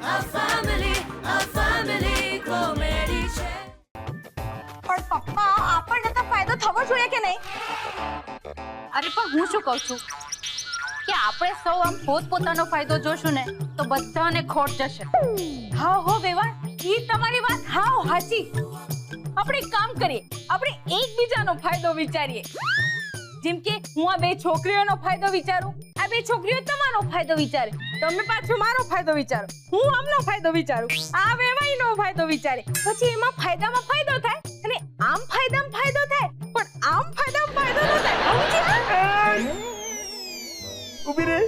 a family comedy છે. પણ પપ્પા આપણને તો ફાયદો થવો જોઈએ કે નહીં? અરે પણ હું શું કહું છું કે આપણે સૌ આમ પોતપોતાનો ફાયદો જોશું ને તો બધાને ખોટ જશે. હા હો વેવાણ, ઈ તમારી વાત હાવ સાચી. આપણે એક કામ કરીએ, આપણે એકબીજાનો ફાયદો વિચારીએ. જેમ કે હું આ બે છોકરીઓનો ફાયદો વિચારું, આ બે છોકરીઓ તમારો ફાયદો વિચારે, તમે પાછો મારો ફાયદો વિચારો, હું આમનો ફાયદો વિચારું, આ વેવાઈનો ફાયદો વિચારે. પછી એમાં ફાયદામાં ફાયદો થાય અને આમ ફાયદામાં ફાયદો થાય, પણ આમ ફાયદામાં ફાયદો ન થાય. ઉભી રે,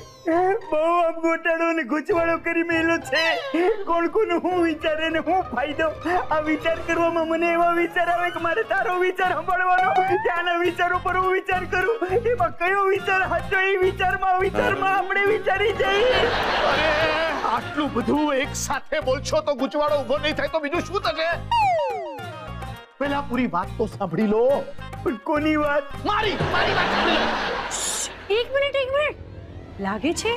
બહુ આમ ગોટાળો ને ગૂંચવાડો કરી મેલો છે. કોણ કોનું હું વિચારે ને હું ફાયદો, આ વિચાર કરવામાં મને એવા વિચાર આવે કે મારે તારો વિચાર સાંભળવાનો, ત્યાંના વિચારો પર હું વિચાર કરું, એમાં કયો વિચાર સાચો એ વિચારમાં આપણે વિચારી જઈએ. અરે આટલું બધું એક સાથે બોલશો તો ગૂંચવાડો ઉભો નહીં થાય તો બીજું શું થશે? પહેલા પૂરી વાત તો સાંભળી લો. પણ કોની વાત? મારી વાત સાંભળી લો. એક મિનિટ, લાગે છે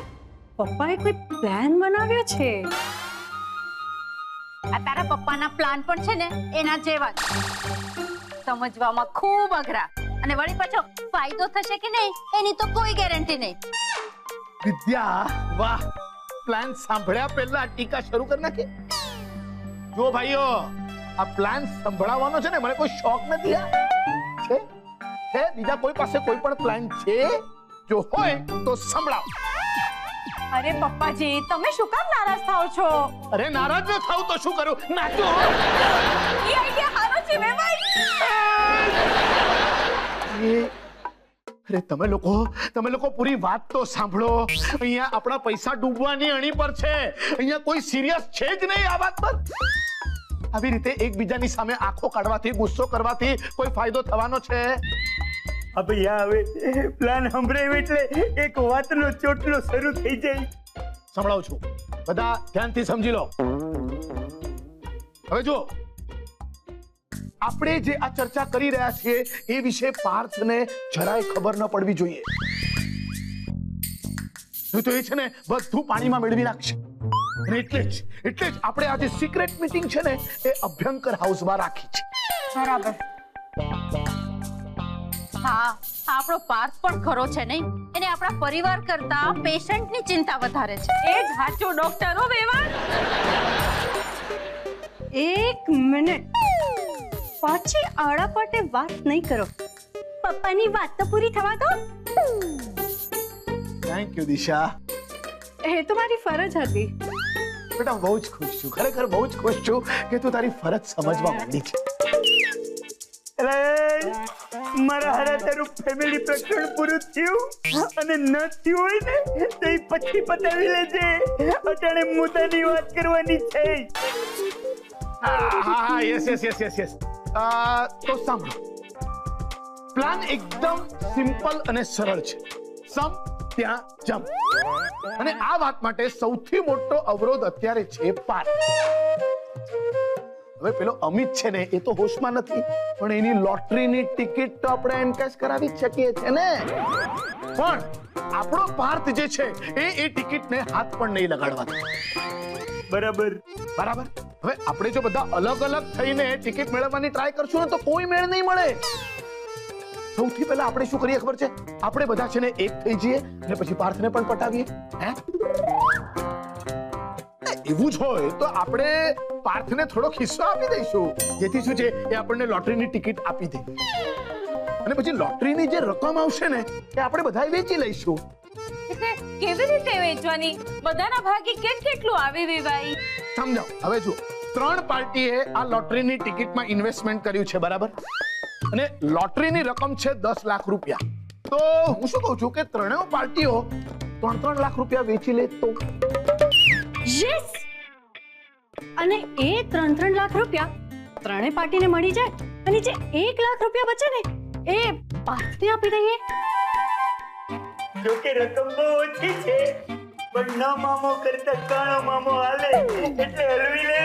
પપ્પાએ કોઈ પ્લાન બનાવ્યો છે. આ તારા પપ્પાના પ્લાન પણ છે ને એના જેવા જ, સમજવામાં ખૂબ અઘરા, અને વળી પાછો ફાયદો થશે કે નહીં એની તો કોઈ ગેરંટી નહીં. વિદ્યા, વાહ, પ્લાન સાંભળ્યા પહેલા ટીકા શરૂ કરી નાખી. જો ભાઈઓ, આ પ્લાન સંભળાવવાનો છે ને મને કોઈ શોખ નથી. છે બીજા કોઈ પાસે કોઈ પણ પ્લાન છે? જો હોય તો સંભળાવો. અરે પપ્પાજી, તમે શું કામ નારાજ થાઓ છો? અરે નારાજ ન થાવ તો શું કરું? નાચો. ઈ આઈડિયા હારો છે વેવાઈ. અરે તમે લોકો પૂરી વાત તો સાંભળો. અહીંયા આપણા પૈસા ડૂબવાની અણી પર છે. અહીંયા કોઈ સિરિયસ છે જ નહીં આ વાત પર. આવી રીતે એકબીજાની સામે આંખો કાઢવાથી, ગુસ્સો કરવાથી કોઈ ફાયદો થવાનો છે? હવે પ્લાન સાંભળ્યો એટલે એક વાતનો ચોટલો શરૂ થઈ જાય. સંભળાવું છું, બધા ધ્યાનથી સમજી લો. હવે જો આપણે જે આ ચર્ચા કરી રહ્યા છીએ એ વિશે પાર્થને જરાય ખબર ન પડવી જોઈએ. તો એ છે ને બધું પાણીમાં મેળવી નાખશે. એટલે જ આપણે આજે સિક્રેટ મીટિંગ છે ને એ અભ્યંકર હાઉસમાં રાખી છે. બરાબર. હા, આપણો પાર્થ પણ ખરો છે નહીં, એને આપણા પરિવાર કરતા પેશન્ટની ચિંતા વધારે છે. એ જ સાચો ડોક્ટર હો વેવાણ. એક મિનિટ, પાછી આડાપાટે વાત નહીં કરો. પપ્પાની વાત તો પૂરી થવા દો. થેન્ક યુ દિશા. એ તો મારી ફરજ હતી. બેટા બહુ જ ખુશ છું, ખરેખર બહુ જ ખુશ છું કે તું તારી ફરજ સમજવા માંડી છે. મારા હારા તારું ફેમિલી પ્રકરણ પૂરું થયું અને ન થયું હોય ને તો એ પછી પતાવી લેજે. અટાણે મુદ્દાની વાત કરવાની છે. હા, યસ. તો સાંભળો, પ્લાન એકદમ સિમ્પલ અને સરળ છે. સમ ત્યાં જમ. અને આ વાત માટે સૌથી મોટો અવરોધ અત્યારે છે પાર્થ. હવે પેલો અમિત છે ને એ તો હોશમાં નથી, પણ એની લોટરીની ટિકિટ તો આપણે એનકેશ કરાવી જ શકીએ છે ને. પણ આપણો પાર્થ જે છે એ ટિકિટને હાથ પણ નહીં લગાડવા દે. બરાબર. હવે આપણે જો બધા અલગ અલગ થઈને ટિકિટ મેળવવાની ટ્રાય કરશું ને તો કોઈ મેળ નહીં મળે. સૌથી પહેલા આપણે શું કરીએ ખબર છે? આપણે બધા છે ને એક થઈ જઈએ અને પછી પાર્થને પણ પટાવીએ. એવું જ હોય તો આપણે પાર્થને થોડો હિસ્સો આપી દઈશું, જેથી શું છે એ આપણને લોટરીની ટિકિટ આપી દે. અને પછી લોટરીની જે રકમ આવશે ને એ આપણે બધા વેચી લઈશું. એટલે કેવી રીતે વેચવાની? બધાના ભાગે કેટલું આવે વેવાઈ? સમજાવ. હવે જો 3 પાર્ટીએ આ લોટરીની ટિકિટમાં ઇન્વેસ્ટમેન્ટ કર્યું છે, બરાબર? અને લોટરીની રકમ છે 10 લાખ રૂપિયા. તો હું શું કહું છું કે ત્રણેય પાર્ટીઓ 3-3 લાખ રૂપિયા વેચી લે તો. યસ. અને એ 3-3 લાખ રૂપિયા ત્રણેય પાર્ટીને મળી જાય અને જે 1 લાખ રૂપિયા બચે ને એ પાર્થને આપી દઈએ. જો કે રકમ બહુ ઓછી છે, પણ ન મામો કરતા કાણો મામો હાલે એટલે હલવી લે.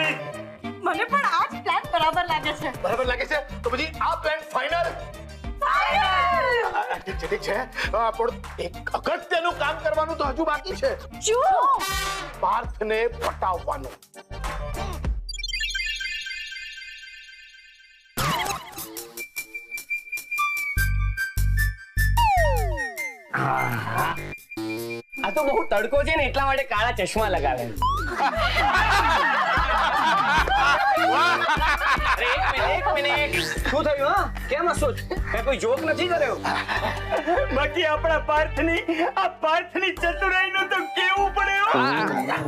મને પણ આ જ પ્લાન બરાબર લાગે છે. બરાબર લાગે છે? તો પછી આ પ્લાન ફાઇનલ. ઠીક છે પણ એક અગત્યનું કામ કરવાનું તો હજુ બાકી છે. પાર્થને પટાવવાનું. આ તો બહુ તડકો છે ને એટલા માટે કાળા ચશ્મા લગાવે. એક મિનિટ શું થયું? હા કેમ હસો છો? મેં કોઈ જોક નથી કર્યો. બાકી આપણા પાર્થની ચતુરાઈનું તો કેવું પડે હો.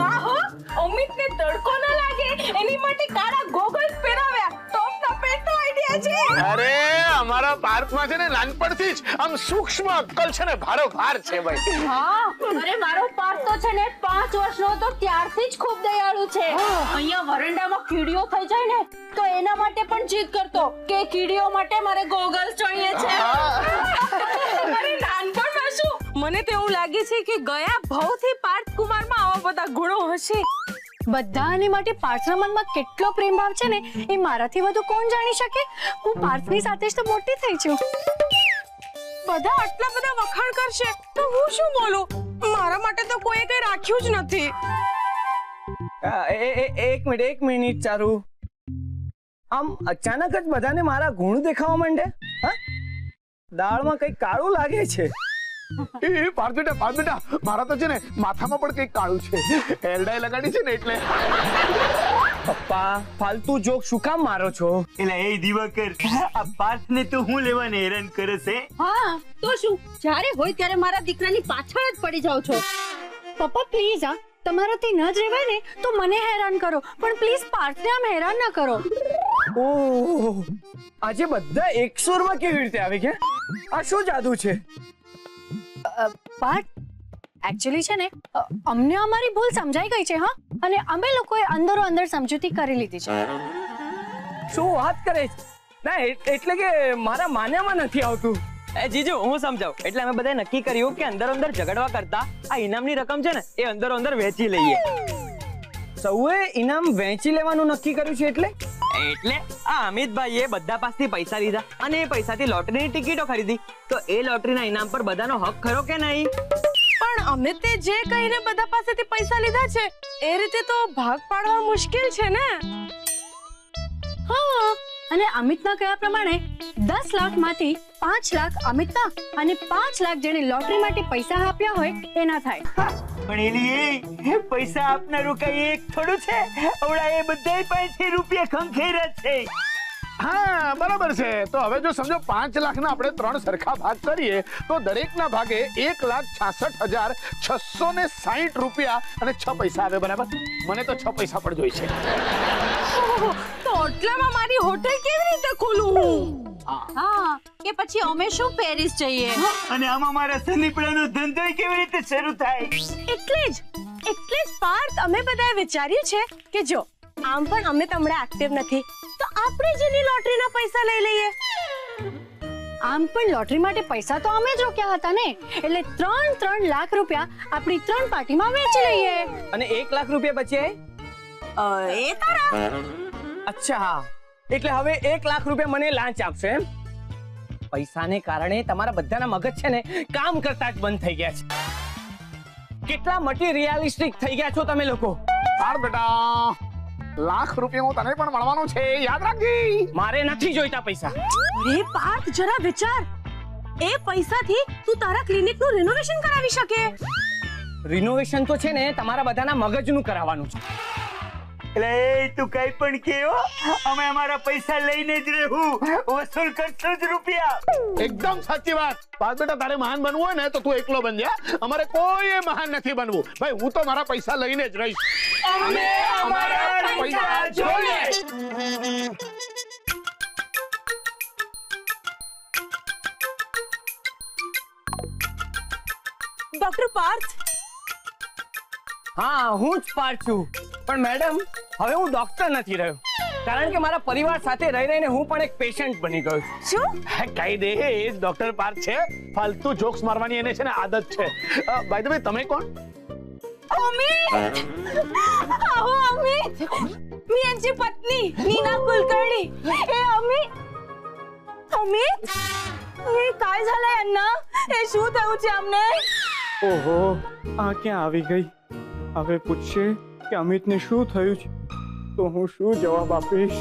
આહો અમિતને તડકો ન લાગે એની માટે કાળા ગોગલ્સ પહેરાવ્યા. ટોપના પેટનો આઈડિયા છે. અરે અમારા પાર્થમાં છે ને નાનપણથી જ આમ સૂક્ષ્મ અક્કલ છે ને ભારો ભાર છે ભાઈ. હા અરે મારો પાર્થ તો છે ને 5 વર્ષનો હતો ત્યારથી જ ખૂબ દયાળુ છે. અહીંયા વરંડામાં કીડીઓ થઈ જાય ને તો એના માટે પણ જીદ કરતો કે કીડીઓ માટે મારે ગોગલ્સ જોઈએ છે. અરે નાનપણમાં શું મને તો એવું લાગે છે કે ગયા ભાવથી પાર્થ કુમારમાં આવા બધા ગુણો હશે. બધાની માટે પાર્થના મનમાં કેટલો પ્રેમ ભાવ છે ને એ મારાથી વધુ કોણ જાણી શકે. હું પાર્થની સાથે જ તો મોટી થઈ છું. બધા આટલા બધા વખાણ કરશે તો હું શું બોલું? મારા માટે તો કોઈએ કઈ રાખ્યું જ નથી. એક મિનિટ ચારુ. આમ અચાનક જ બધાને મારા ગુણ દેખાવા માંડે. હા દાળમાં કઈ કાળું લાગે છે. એ પાર્થ બેટા મારા તો છે ને માથામાં પણ કઈક કાળું છે. એરડાઈ લગાડી છે ને એટલે. પપ્પા ફાલતુ જોક શું કામ મારો છો? એટલે એ દિવાકર આ પાર્થને તો હું લેવાને હેરાન કરે છે. હા તો શું જ્યારે હોય ત્યારે મારા દીકરાની પાછળ જ પડી જાવ છો. પપ્પા પ્લીઝ આ તમારાથી ન જ રહેવાય ને તો મને હેરાન કરો પણ પ્લીઝ પાર્થને આમ હેરાન ના કરો. ઓહ આજે બધા એક સુરમાં કેવી રીતે આવી ગયા? આ શું જાદુ છે? પાર્થ એકચ્યુઅલી છે ને અમને અમારી ભૂલ સમજાઈ ગઈ છે. હા અને અમે લોકોએ અંદરો અંદર સમજૂતી કરી લીધી છે. શું વાત કરે છે? ના એટલે કે મારા માન્યામાં નથી આવતું. જીજુ હું સમજાવું. એટલે અમે બધાએ નક્કી કર્યું કે અંદર અંદર ઝઘડવા કરતા આ ઇનામની રકમ છે ને એ અંદરો અંદર વહેંચી લઈએ. સૌએ ઇનામ વહેંચી લેવાનું નક્કી કર્યું છે. એટલે આ અમિતભાઈએ બધા પાસેથી પૈસા લીધા અને એ પૈસાથી લોટરીની ટિકિટો ખરીદી. તો એ લોટરીના ઇનામ પર બધાનો હક ખરો કે નહીં? પણ અમિતે જે કહીને બધા પાસેથી પૈસા લીધા છે એ રીતે તો ભાગ પાડવા મુશ્કેલ છે ને. હા અને અમિતના કહ્યા પ્રમાણે 10 લાખમાંથી 5 લાખ અમિતના અને 5 લાખ જેને લોટરી માટે પૈસા આપ્યા હોય એના થાય. પણ એલી પૈસા આપનારું કઈ એક થોડું છે. આવડા એ બધાય પાસેથી રૂપિયા ખંખેર્યા છે. હા બરાબર છે. તો હવે જો સમજો 5 લાખના આપણે 3 સરખા ભાગ કરીએ તો દરેકના ભાગે 1,66,660 રૂપિયા અને 6 પૈસા આવે. બરાબર? મને તો 6 પૈસા પણ જોઈ છે. તો આટલામાં મારી હોટેલ કેવી રીતે ખોલું હું? હા કે પછી અમે શું પેરિસ જઈએ. અને આમાં મારા સનીપડાનો ધંધો કેવી રીતે શરૂ થાય? એટલે જ પાર્થ અમે બધાએ વિચાર્યું છે કે જો આમ પણ અમે હમણાં એક્ટિવ નથી તો આપણે જેની લોટરીના પૈસા લઈ લઈએ. આમ પણ લોટરી માટે પૈસા તો અમે જ રોક્યા હતા ને એટલે 3 લાખ રૂપિયા આપણી 3 પાર્ટીમાં વેચી લઈએ. અને 1 લાખ રૂપિયા બચે એ તારા. અચ્છા હા એટલે હવે 1 લાખ રૂપિયા મને લાંચ આપશે એમ? પૈસાને કારણે તમારા બધાના મગજ છે ને કામ કરતા જ બંધ થઈ ગયા છે. કેટલા મટીરિયલિસ્ટિક થઈ ગયા છો તમે લોકો. પાર્થ બેટા લાખ રૂપિયા હું તને પણ મળવાનું છે યાદ રાખજે. મારે નથી જોઈતા પૈસા. અરે પાર્થ જરા વિચાર. એ પૈસાથી તું તારા ક્લિનિકનું રિનોવેશન કરાવી શકે. રિનોવેશન તો છે ને તમારા બધાના મગજનું કરાવવાનું છે. એટલે તું કઈ પણ કેવો અમે અમારા પૈસા લઈને જ રહેવું. વસૂલ કરશું જ રૂપિયા. એકદમ સાચી વાત. પાર્થ બેટા તારે મહાન બનવું હોય ને તો તું એકલો બનજે. અમારે કોઈ મહાન નથી બનવું. ભાઈ હું તો મારા પૈસા લઈને જ રહીશ. અમે અમારા પૈસા જોઈએ. ડોક્ટર પાર્થ. હા હું જ પાર્થ છું. પણ મેડમ હવે હું ડોક્ટર નથી રહ્યો કારણ કે મારા પરિવાર સાથે રહી રહીને હું પણ એક પેશન્ટ બની ગયો છું. શું? કઈ દે એ જ ડોક્ટર પાર્થ છે. ફાલતુ જોક્સ મારવાની એને છે ને આદત છે. બાય ધ વે તમે કોણ? અમિત. આવો અમિત. मी यांची पत्नी नीना कुलकर्णी. हे अमित. हे काय काय झालंय यांना એ શું થયું છે અમને ઓહો આ ક્યાં આવી ગઈ હવે પૂછશે કે અમિતને શું થયું છે તો હું શું જવાબ આપીશ